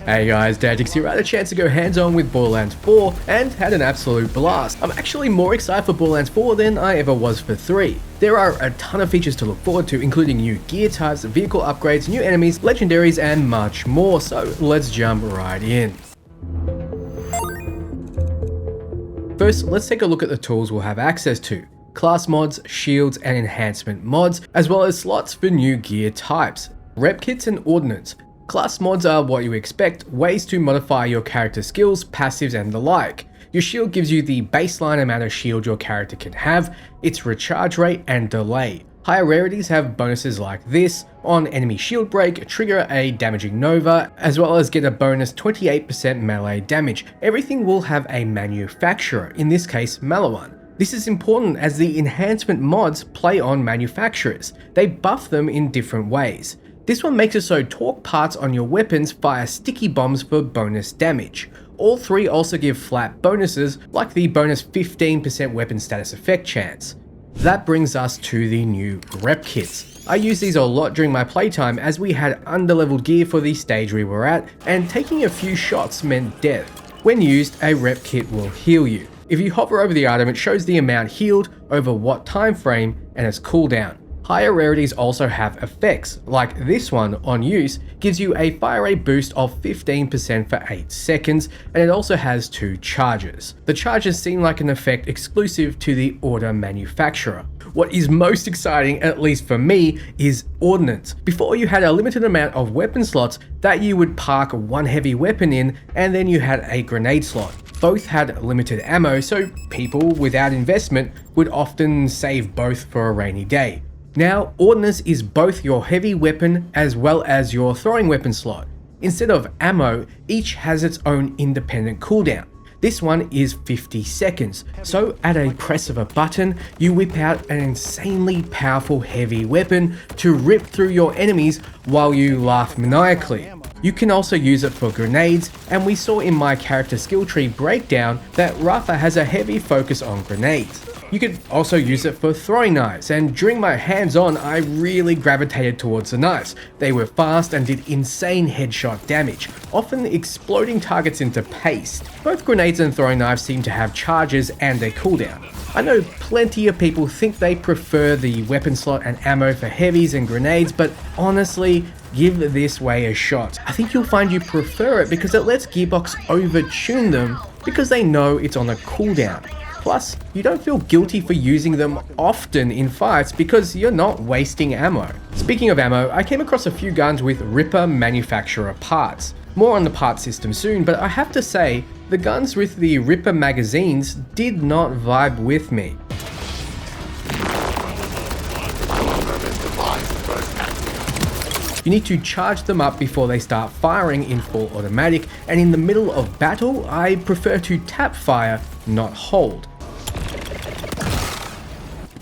Hey guys, Dadix here. I had a chance to go hands-on with Borderlands 4 and had an absolute blast. I'm actually more excited for Borderlands 4 than I ever was for 3. There are a ton of features to look forward to, including new gear types, vehicle upgrades, new enemies, legendaries, and much more, so let's jump right in. First, let's take a look at the tools we'll have access to. Class mods, shields, and enhancement mods, as well as slots for new gear types, rep kits, and ordnance. Class mods are what you expect, ways to modify your character skills, passives, and the like. Your shield gives you the baseline amount of shield your character can have, its recharge rate, and delay. Higher rarities have bonuses like this: on enemy shield break, trigger a damaging nova, as well as get a bonus 28% melee damage. Everything will have a manufacturer, in this case Malawan. This is important as the enhancement mods play on manufacturers. They buff them in different ways. This one makes it so torque parts on your weapons fire sticky bombs for bonus damage. All three also give flat bonuses, like the bonus 15% weapon status effect chance. That brings us to the new rep kits. I used these a lot during my playtime as we had underleveled gear for the stage we were at, and taking a few shots meant death. When used, a rep kit will heal you. If you hover over the item, it shows the amount healed, over what time frame, and its cooldown. Higher rarities also have effects, like this one on use gives you a fire rate boost of 15% for 8 seconds, and it also has 2 charges. The charges seem like an effect exclusive to the order manufacturer. What is most exciting, at least for me, is ordnance. Before, you had a limited amount of weapon slots that you would park one heavy weapon in, and then you had a grenade slot. Both had limited ammo, so people without investment would often save both for a rainy day. Now, ordnance is both your heavy weapon as well as your throwing weapon slot. Instead of ammo, each has its own independent cooldown. This one is 50 seconds, so at a press of a button, you whip out an insanely powerful heavy weapon to rip through your enemies while you laugh maniacally. You can also use it for grenades, and we saw in my character skill tree breakdown that Rafa has a heavy focus on grenades. You could also use it for throwing knives, and during my hands-on I really gravitated towards the knives. They were fast and did insane headshot damage, often exploding targets into paste. Both grenades and throwing knives seem to have charges and a cooldown. I know plenty of people think they prefer the weapon slot and ammo for heavies and grenades, but honestly, give this way a shot. I think you'll find you prefer it because it lets Gearbox overtune them because they know it's on a cooldown. Plus, you don't feel guilty for using them often in fights because you're not wasting ammo. Speaking of ammo, I came across a few guns with Ripper manufacturer parts. More on the part system soon, but I have to say, the guns with the Ripper magazines did not vibe with me. You need to charge them up before they start firing in full automatic, and in the middle of battle, I prefer to tap fire, not hold.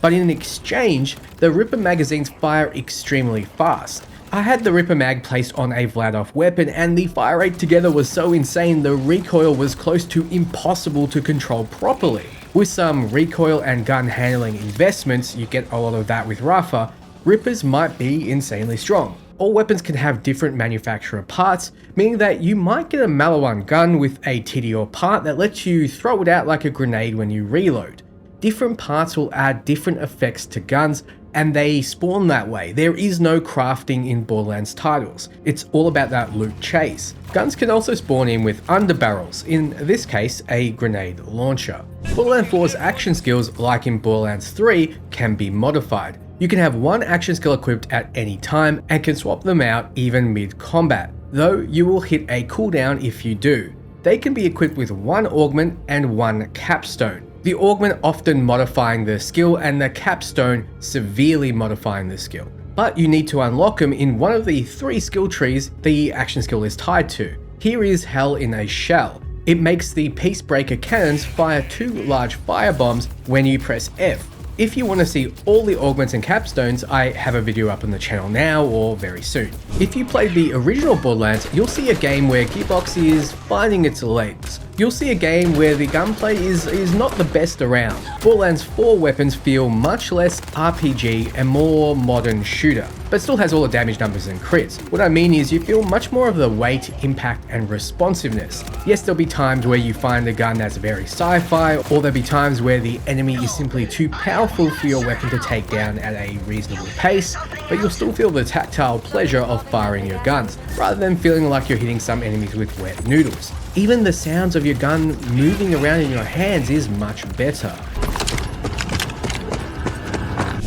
But in exchange, the Ripper magazines fire extremely fast. I had the Ripper mag placed on a Vladoff weapon, and the fire rate together was so insane the recoil was close to impossible to control properly. With some recoil and gun handling investments, you get a lot of that with Rafa, Rippers might be insanely strong. All weapons can have different manufacturer parts, meaning that you might get a Malawan gun with a TDR part that lets you throw it out like a grenade when you reload. Different parts will add different effects to guns, and they spawn that way. There is no crafting in Borderlands titles. It's all about that loot chase. Guns can also spawn in with underbarrels, in this case a grenade launcher. Borderlands 4's action skills, like in Borderlands 3, can be modified. You can have one action skill equipped at any time and can swap them out even mid-combat, though you will hit a cooldown if you do. They can be equipped with one augment and one capstone. The augment often modifying the skill and the capstone severely modifying the skill. But you need to unlock them in one of the 3 skill trees the action skill is tied to. Here is Hell in a Shell. It makes the Peacebreaker cannons fire 2 large firebombs when you press F. If you want to see all the augments and capstones, I have a video up on the channel now or very soon. If you played the original Borderlands, you'll see a game where Gearbox is finding its legs. you'll see a game where the gunplay is not the best around. Borderlands 4 weapons feel much less RPG and more modern shooter, but still has all the damage numbers and crits. What I mean is you feel much more of the weight, impact, and responsiveness. Yes, there'll be times where you find a gun that's very sci-fi, or there'll be times where the enemy is simply too powerful for your weapon to take down at a reasonable pace, but you'll still feel the tactile pleasure of firing your guns, rather than feeling like you're hitting some enemies with wet noodles. Even the sounds of your gun moving around in your hands is much better.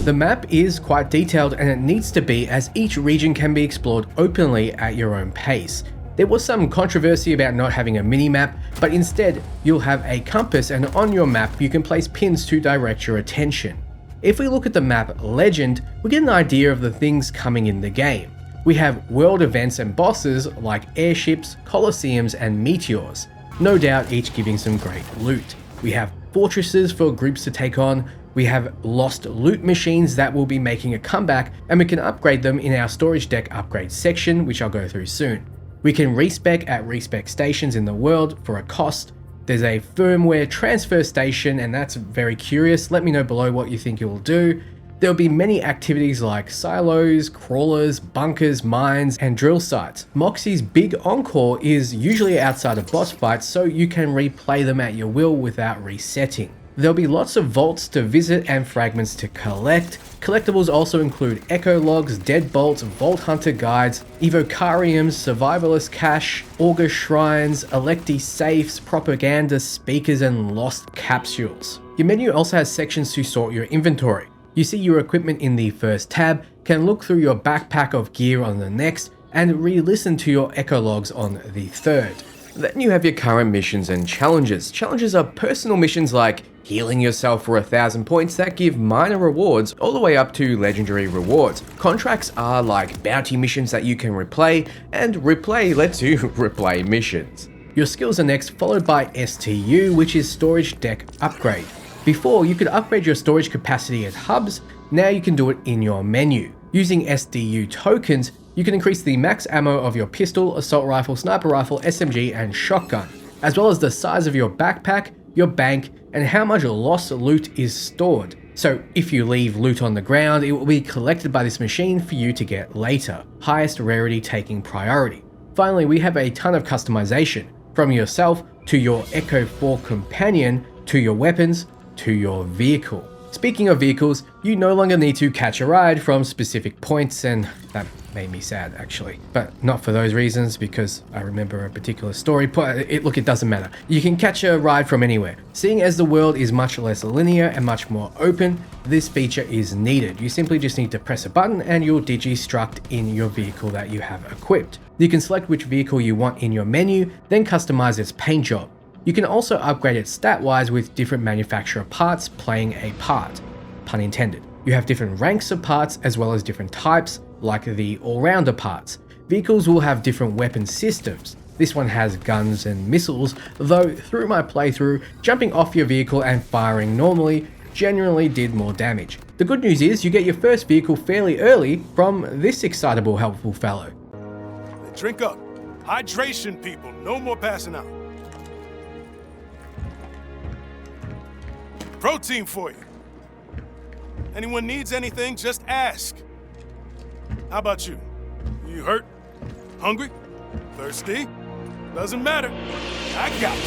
The map is quite detailed, and it needs to be, as each region can be explored openly at your own pace. There was some controversy about not having a mini-map, but instead you'll have a compass, and on your map you can place pins to direct your attention. If we look at the map Legend, we get an idea of the things coming in the game. We have world events and bosses like airships, colosseums, and meteors, no doubt each giving some great loot. We have fortresses for groups to take on, we have lost loot machines that will be making a comeback, and we can upgrade them in our storage deck upgrade section, which I'll go through soon. We can respec at respec stations in the world for a cost. There's a firmware transfer station, and that's very curious. Let me know below what you think it will do. There'll be many activities like silos, crawlers, bunkers, mines, and drill sites. Moxxi's big encore is usually outside of boss fights, so you can replay them at your will without resetting. There'll be lots of vaults to visit and fragments to collect. Collectibles also include echo logs, deadbolts, vault hunter guides, evocariums, survivalist cache, augur shrines, electi safes, propaganda speakers, and lost capsules. Your menu also has sections to sort your inventory. You see your equipment in the first tab, can look through your backpack of gear on the next, and re-listen to your echo logs on the third. Then you have your current missions and challenges. Challenges are personal missions like healing yourself for 1,000 points that give minor rewards all the way up to legendary rewards. Contracts are like bounty missions that you can replay, and replay lets you replay missions. Your skills are next, followed by STU, which is storage deck upgrade. Before, you could upgrade your storage capacity at hubs, now you can do it in your menu. Using SDU tokens, you can increase the max ammo of your pistol, assault rifle, sniper rifle, SMG, and shotgun, as well as the size of your backpack, your bank, and how much lost loot is stored. So if you leave loot on the ground, it will be collected by this machine for you to get later, highest rarity taking priority. Finally, we have a ton of customization, from yourself to your Echo 4 companion, to your weapons, to your vehicle. Speaking of vehicles, you no longer need to catch a ride from specific points, and that made me sad actually. But not for those reasons, because I remember a particular story, but it doesn't matter. You can catch a ride from anywhere. Seeing as the world is much less linear and much more open, this feature is needed. You simply just need to press a button and you'll digistruct in your vehicle that you have equipped. You can select which vehicle you want in your menu, then customize its paint job. You can also upgrade it stat-wise with different manufacturer parts playing a part, pun intended. You have different ranks of parts as well as different types, like the all-rounder parts. Vehicles will have different weapon systems. This one has guns and missiles, though through my playthrough, jumping off your vehicle and firing normally generally did more damage. The good news is you get your first vehicle fairly early from this excitable, helpful fellow. Drink up. Hydration, people. No more passing out. Protein for you. Anyone needs anything, just ask. How about you? You hurt? Hungry? Thirsty? Doesn't matter. I got you.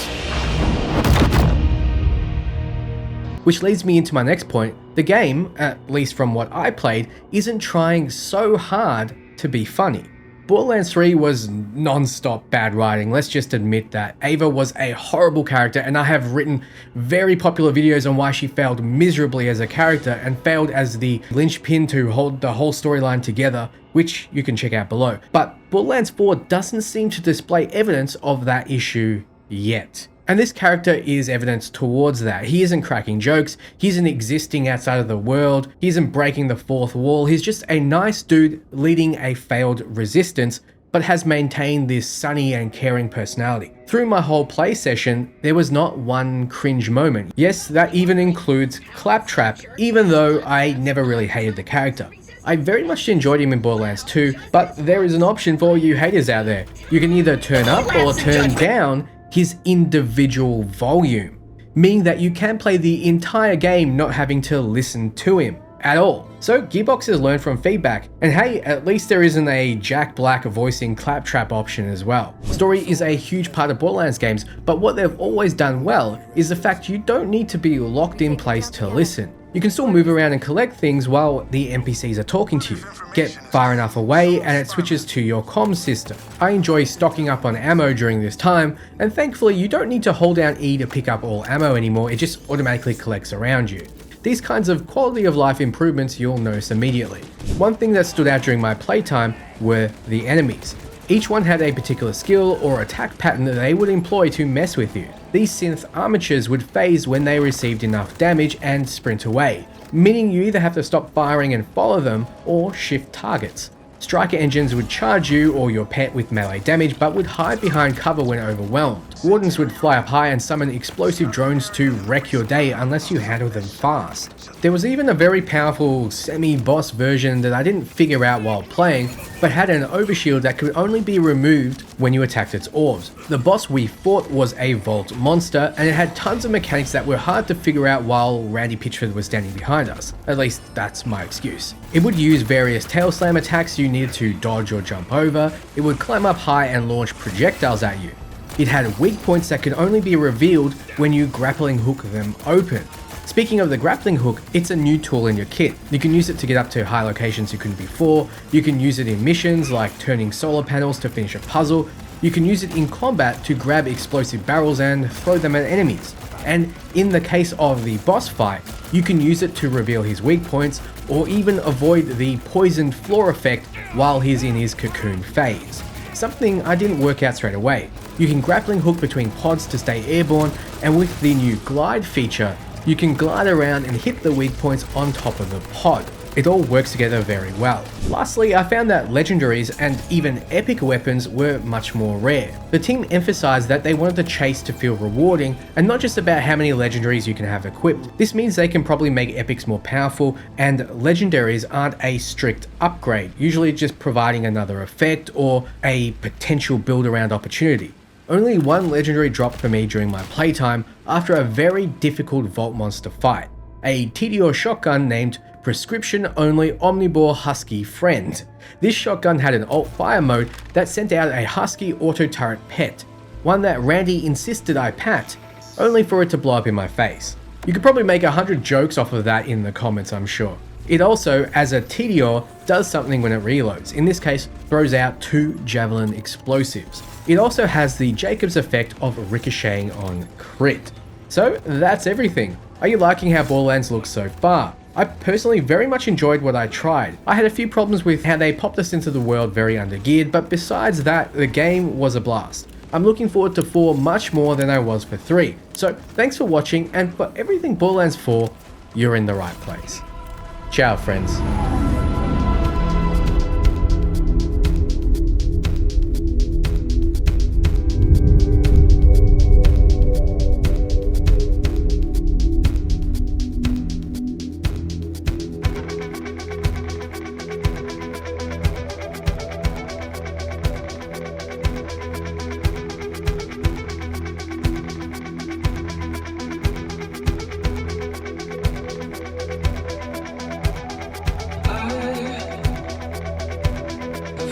Which leads me into my next point. The game, at least from what I played, isn't trying so hard to be funny. Borderlands 3 was non-stop bad writing. Let's just admit that. Ava was a horrible character, and I have written very popular videos on why she failed miserably as a character and failed as the linchpin to hold the whole storyline together, which you can check out below. But Borderlands 4 doesn't seem to display evidence of that issue yet. And this character is evidence towards that. He isn't cracking jokes, he isn't existing outside of the world, he isn't breaking the fourth wall, he's just a nice dude leading a failed resistance, but has maintained this sunny and caring personality. Through my whole play session, there was not one cringe moment. Yes, that even includes Claptrap, even though I never really hated the character. I very much enjoyed him in Borderlands 2, but there is an option for all you haters out there. You can either turn up or turn down his individual volume, meaning that you can play the entire game not having to listen to him at all. So Gearbox has learned from feedback, and hey, at least there isn't a Jack Black voicing Claptrap option as well. Story is a huge part of Borderlands games, but what they've always done well is the fact you don't need to be locked in place to listen. You can still move around and collect things while the NPCs are talking to you. Get far enough away and it switches to your comms system. I enjoy stocking up on ammo during this time, and thankfully you don't need to hold down E to pick up all ammo anymore, it just automatically collects around you. These kinds of quality of life improvements you'll notice immediately. One thing that stood out during my playtime were the enemies. Each one had a particular skill or attack pattern that they would employ to mess with you. These synth armatures would phase when they received enough damage and sprint away, meaning you either have to stop firing and follow them or shift targets. Striker engines would charge you or your pet with melee damage but would hide behind cover when overwhelmed. Wardens would fly up high and summon explosive drones to wreck your day unless you handle them fast. There was even a very powerful semi-boss version that I didn't figure out while playing, but had an overshield that could only be removed when you attacked its orbs. The boss we fought was a vault monster, and it had tons of mechanics that were hard to figure out while Randy Pitchford was standing behind us. At least that's my excuse. It would use various tail slam attacks you needed to dodge or jump over. It would climb up high and launch projectiles at you. It had weak points that could only be revealed when you grappling hook them open. Speaking of the grappling hook, it's a new tool in your kit. You can use it to get up to high locations you couldn't before. You can use it in missions like turning solar panels to finish a puzzle. You can use it in combat to grab explosive barrels and throw them at enemies. And in the case of the boss fight, you can use it to reveal his weak points or even avoid the poisoned floor effect while he's in his cocoon phase. Something I didn't work out straight away. You can grappling hook between pods to stay airborne, and with the new glide feature, you can glide around and hit the weak points on top of the pod. It all works together very well. Lastly, I found that Legendries and even epic weapons were much more rare. The team emphasized that they wanted the chase to feel rewarding and not just about how many Legendaries you can have equipped. This means they can probably make epics more powerful, and Legendaries aren't a strict upgrade, usually just providing another effect or a potential build around opportunity. Only one legendary dropped for me during my playtime after a very difficult Vault Monster fight, a TDO shotgun named Prescription Only Omnibore Husky Friend. This shotgun had an alt fire mode that sent out a husky auto turret pet, one that Randy insisted I pat, only for it to blow up in my face. You could probably make 100 jokes off of that in the comments, I'm sure. It also, as a TDO, does something when it reloads, in this case throws out 2 javelin explosives. It also has the Jacobs effect of ricocheting on crit. So that's everything. Are you liking how Borderlands looks so far? I personally very much enjoyed what I tried. I had a few problems with how they popped us into the world very undergeared, but besides that, the game was a blast. I'm looking forward to 4 much more than I was for 3. So thanks for watching, and for everything Borderlands 4, you're in the right place. Ciao friends.